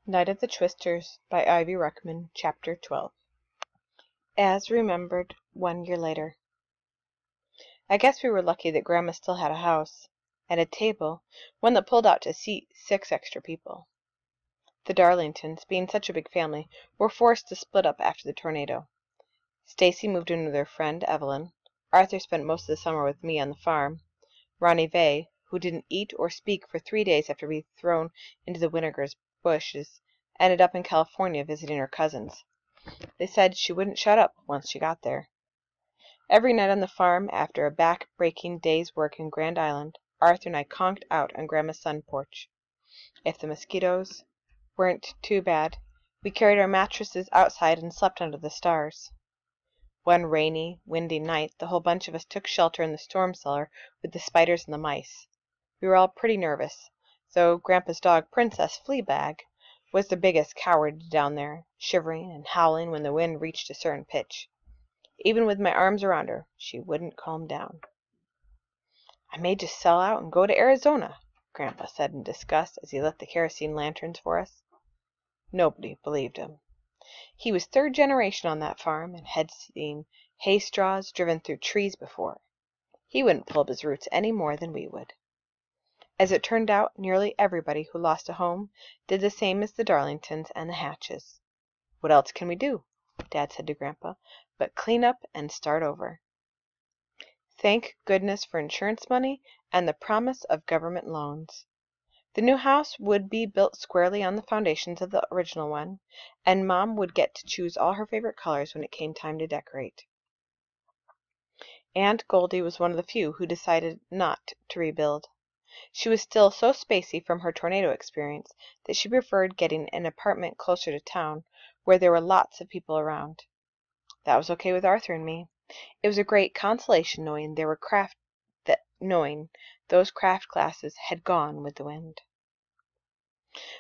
Night of the Twisters by Ivy Ruckman, Chapter 12. As remembered 1 year later. I guess we were lucky that Grandma still had a house, and a table, one that pulled out to seat 6 extra people. The Darlingtons, being such a big family, were forced to split up after the tornado. Stacy moved in with her friend Evelyn. Arthur spent most of the summer with me on the farm. Ronnie Vay, who didn't eat or speak for 3 days after being thrown into the Winnegar's bushes, ended up in California visiting her cousins. They said she wouldn't shut up once she got there. Every night on the farm, after a back-breaking day's work in Grand Island, Arthur and I conked out on Grandma's sun porch. If the mosquitoes weren't too bad, we carried our mattresses outside and slept under the stars. One rainy, windy night, the whole bunch of us took shelter in the storm cellar with the spiders and the mice. We were all pretty nervous, though Grandpa's dog, Princess Fleabag, was the biggest coward down there, shivering and howling when the wind reached a certain pitch. Even with my arms around her, she wouldn't calm down. "I may just sell out and go to Arizona," Grandpa said in disgust as he lit the kerosene lanterns for us. Nobody believed him. He was 3rd generation on that farm and had seen hay straws driven through trees before. He wouldn't pull up his roots any more than we would. As it turned out, nearly everybody who lost a home did the same as the Darlingtons and the Hatches. "What else can we do," Dad said to Grandpa, "but clean up and start over?" Thank goodness for insurance money and the promise of government loans. The new house would be built squarely on the foundations of the original one, and Mom would get to choose all her favorite colors when it came time to decorate. Aunt Goldie was one of the few who decided not to rebuild. She was still so spacey from her tornado experience that she preferred getting an apartment closer to town, where there were lots of people around. That was okay with Arthur and me. It was a great consolation knowing those craft classes had gone with the wind.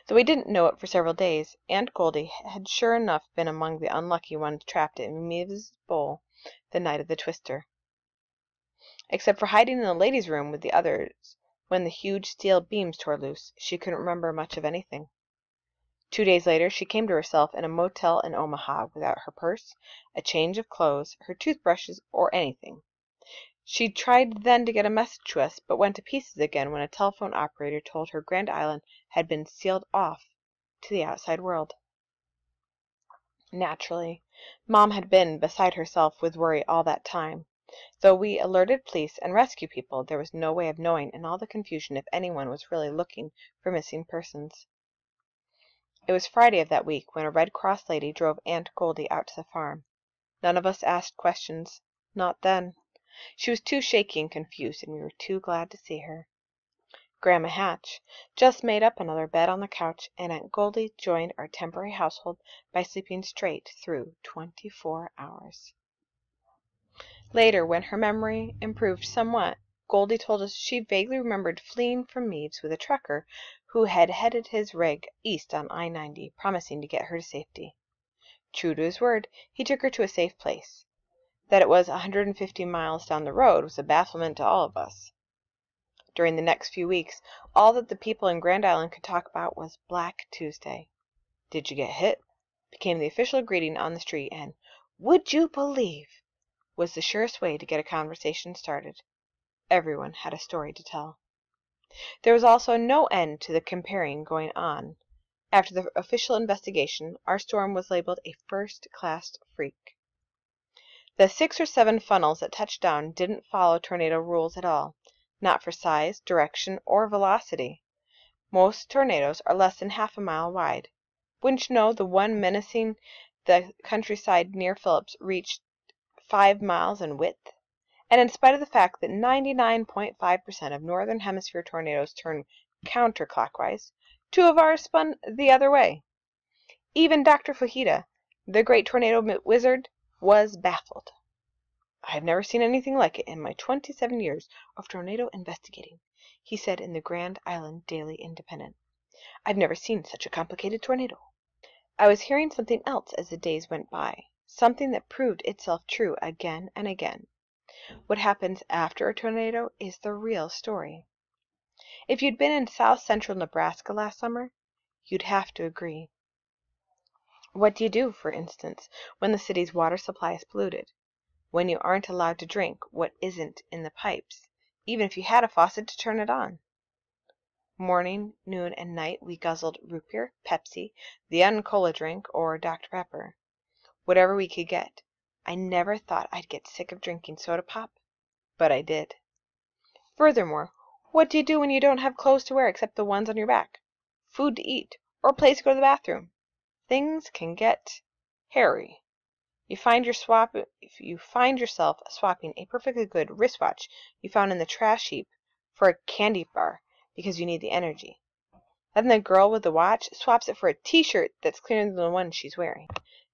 Though we didn't know it for several days, Aunt Goldie had sure enough been among the unlucky ones trapped in Miev's bowl the night of the twister. Except for hiding in the ladies' room with the others when the huge steel beams tore loose, she couldn't remember much of anything. 2 days later she came to herself in a motel in Omaha without her purse, a change of clothes, her toothbrushes, or anything. She tried then to get a message to us, but went to pieces again when a telephone operator told her Grand Island had been sealed off to the outside world. Naturally, Mom had been beside herself with worry all that time. Though we alerted police and rescue people, there was no way of knowing in all the confusion if anyone was really looking for missing persons. It was Friday of that week when a Red Cross lady drove Aunt Goldie out to the farm. None of us asked questions. Not then. She was too shaky and confused, and we were too glad to see her. Grandma Hatch just made up another bed on the couch, and Aunt Goldie joined our temporary household by sleeping straight through 24 hours. Later, when her memory improved somewhat, Goldie told us she vaguely remembered fleeing from Meaves with a trucker who had headed his rig east on I-90, promising to get her to safety. True to his word, he took her to a safe place. That it was 150 miles down the road was a bafflement to all of us. During the next few weeks, all that the people in Grand Island could talk about was Black Tuesday. "Did you get hit?" became the official greeting on the street, and "Would you believe?" was the surest way to get a conversation started. Everyone had a story to tell. There was also no end to the comparing going on. After the official investigation, our storm was labeled a first-class freak. The 6 or 7 funnels that touched down didn't follow tornado rules at all, not for size, direction, or velocity. Most tornadoes are less than half a mile wide. Wouldn't you know, the one menacing the countryside near Phillips reached 5 miles in width? And in spite of the fact that 99.5% of northern hemisphere tornadoes turn counterclockwise, 2 of ours spun the other way. Even Dr. Fujita, the great tornado wizard, was baffled. "I have never seen anything like it in my 27 years of tornado investigating," he said in the Grand Island Daily Independent. "I've never seen such a complicated tornado." I was hearing something else as the days went by, something that proved itself true again and again. What happens after a tornado is the real story. If you'd been in south-central Nebraska last summer, You'd have to agree. What do you do, for instance, when the city's water supply is polluted? When you aren't allowed to drink what isn't in the pipes, even if you had a faucet to turn it on? Morning, noon, and night we guzzled root beer, Pepsi, the Uncola drink, or Dr. Pepper. Whatever we could get. I never thought I'd get sick of drinking soda pop, but I did. Furthermore, what do you do when you don't have clothes to wear except the ones on your back, food to eat, or a place to go to the bathroom? Things can get hairy. If you find yourself swapping a perfectly good wristwatch you found in the trash heap for a candy bar because you need the energy. Then the girl with the watch swaps it for a t-shirt that's cleaner than the one she's wearing.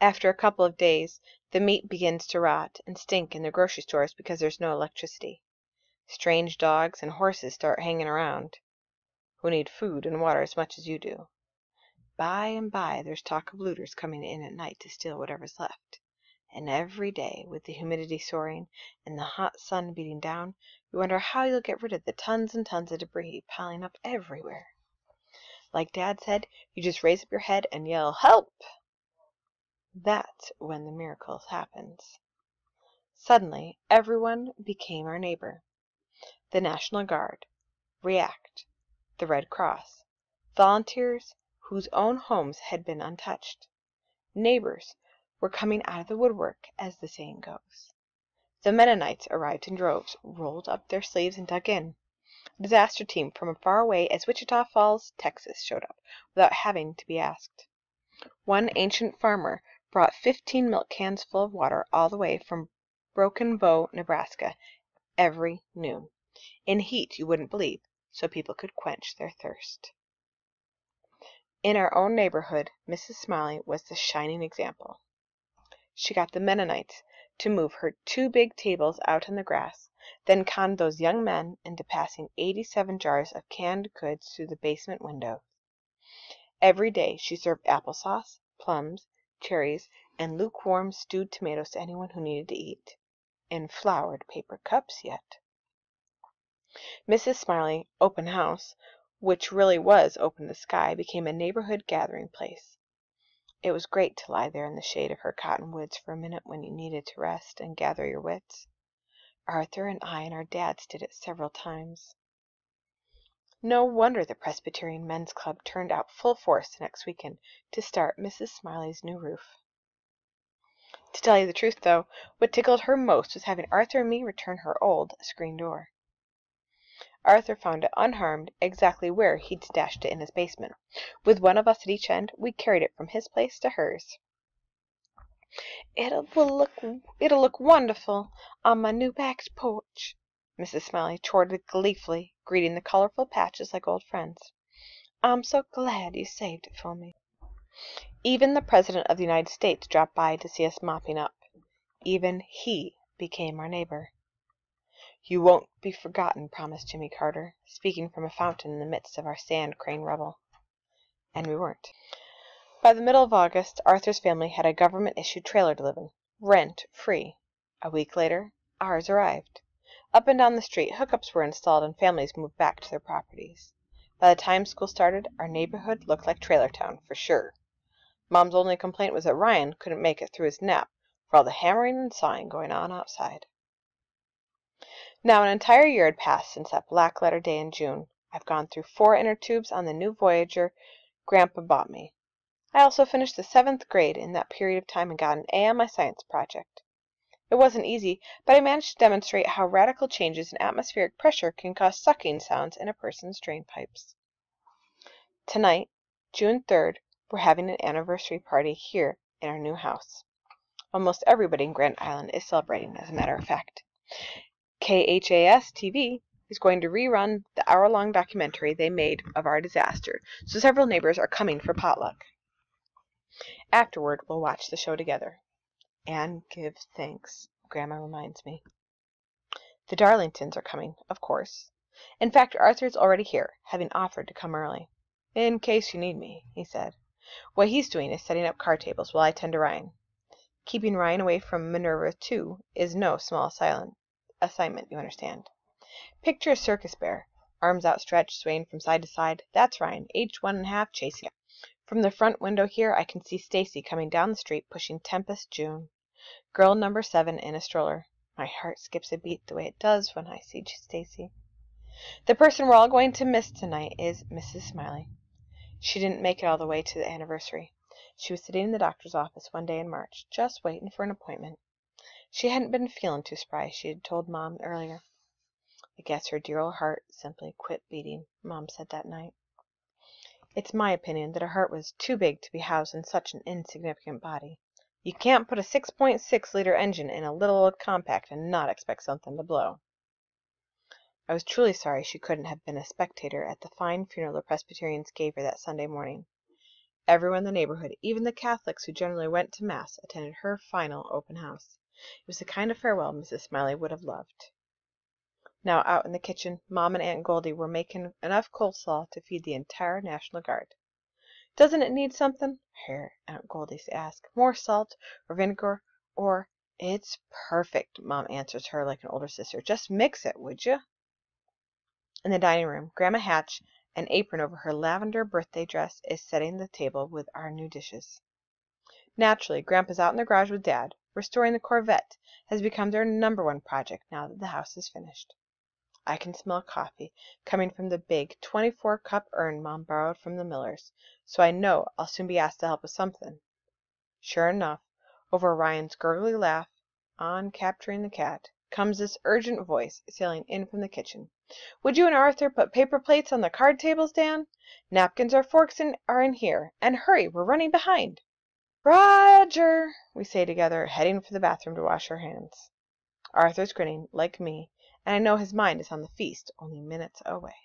After a couple of days, the meat begins to rot and stink in the grocery stores because there's no electricity. Strange dogs and horses start hanging around, who need food and water as much as you do. By and by there's talk of looters coming in at night to steal whatever's left. And every day, with the humidity soaring and the hot sun beating down, you wonder how you'll get rid of the tons and tons of debris piling up everywhere. Like Dad said, you just raise up your head and yell, "Help!" That's when the miracle happens. Suddenly, everyone became our neighbor. The National Guard, REACT, the Red Cross, volunteers whose own homes had been untouched. Neighbors were coming out of the woodwork, as the saying goes. The Mennonites arrived in droves, rolled up their sleeves and dug in. A disaster team from as far away as Wichita Falls, Texas, showed up without having to be asked. One ancient farmer brought 15 milk cans full of water all the way from Broken Bow, Nebraska, every noon, in heat you wouldn't believe, so people could quench their thirst. In our own neighborhood, Mrs. Smiley was the shining example. She got the Mennonites to move her 2 big tables out in the grass, then conned those young men into passing 87 jars of canned goods through the basement window. Every day she served applesauce, plums, cherries, and lukewarm stewed tomatoes to anyone who needed to eat. In floured paper cups yet. Mrs. Smiley Open House, which really was open to the sky, became a neighborhood gathering place. It was great to lie there in the shade of her cottonwoods for a minute when you needed to rest and gather your wits. Arthur and I and our dads did it several times. No wonder the Presbyterian Men's Club turned out full force next weekend to start Mrs. Smiley's new roof. To tell you the truth, though, what tickled her most was having Arthur and me return her old screen door. Arthur found it unharmed exactly where he'd stashed it in his basement. With one of us at each end, we carried it from his place to hers. It'll look wonderful on my new back porch," Mrs. Smiley chortled gleefully, greeting the colorful patches like old friends. "I'm so glad you saved it for me." Even the President of the United States dropped by to see us mopping up. Even he became our neighbor. "You won't be forgotten," promised Jimmy Carter, speaking from a fountain in the midst of our sand crane revel. And we weren't. By the middle of August, Arthur's family had a government-issued trailer to live in, rent-free. A week later, ours arrived. Up and down the street, hookups were installed and families moved back to their properties. By the time school started, our neighborhood looked like Trailer Town, for sure. Mom's only complaint was that Ryan couldn't make it through his nap for all the hammering and sawing going on outside. Now an entire year had passed since that black letter day in June. I've gone through 4 inner tubes on the new Voyager Grandpa bought me. I also finished the 7th grade in that period of time and got an A on my science project. It wasn't easy, but I managed to demonstrate how radical changes in atmospheric pressure can cause sucking sounds in a person's drainpipes. Tonight, June 3rd, we're having an anniversary party here in our new house. Almost everybody in Grand Island is celebrating, as a matter of fact. KHAS-TV is going to rerun the hour-long documentary they made of our disaster, so several neighbors are coming for potluck. Afterward, we'll watch the show together. And give thanks, Grandma reminds me. The Darlingtons are coming, of course. In fact, Arthur's already here, having offered to come early. "In case you need me," he said. What he's doing is setting up card tables while I tend to Ryan. Keeping Ryan away from Minerva, too, is no small assignment, you understand. Picture a circus bear, arms outstretched, swaying from side to side. That's Ryan, aged 1 1/2, chasing up. From the front window here I can see Stacy coming down the street pushing Tempest June, girl number 7, in a stroller. My heart skips a beat the way it does when I see Stacy. The person we're all going to miss tonight is Mrs. Smiley. She didn't make it all the way to the anniversary. She was sitting in the doctor's office one day in March, just waiting for an appointment. She hadn't been feeling too spry, she had told Mom earlier. I guess her dear old heart simply quit beating, Mom said that night. It's my opinion that her heart was too big to be housed in such an insignificant body. You can't put a 6.6-liter engine in a little old compact and not expect something to blow. I was truly sorry she couldn't have been a spectator at the fine funeral the Presbyterians gave her that Sunday morning. Everyone in the neighborhood, even the Catholics who generally went to Mass, attended her final open house. It was the kind of farewell Mrs. Smiley would have loved. Now out in the kitchen, Mom and Aunt Goldie were making enough coleslaw to feed the entire National Guard. "Doesn't it need something?" her Aunt Goldie asked. "More salt or vinegar or—" "It's perfect," Mom answers her like an older sister. "Just mix it, would you?" In the dining room, Grandma Hatch, an apron over her lavender birthday dress, is setting the table with our new dishes. Naturally, Grandpa's out in the garage with Dad. Restoring the Corvette has become their #1 project now that the house is finished. I can smell coffee coming from the big 24-cup urn Mom borrowed from the Millers, so I know I'll soon be asked to help with something. Sure enough, over Ryan's gurgly laugh, on capturing the cat, comes this urgent voice sailing in from the kitchen. "Would you and Arthur put paper plates on the card tables, Dan? Napkins or forks are in here. And hurry, we're running behind." "Roger," we say together, heading for the bathroom to wash our hands. Arthur's grinning, like me, and I know his mind is on the feast only minutes away.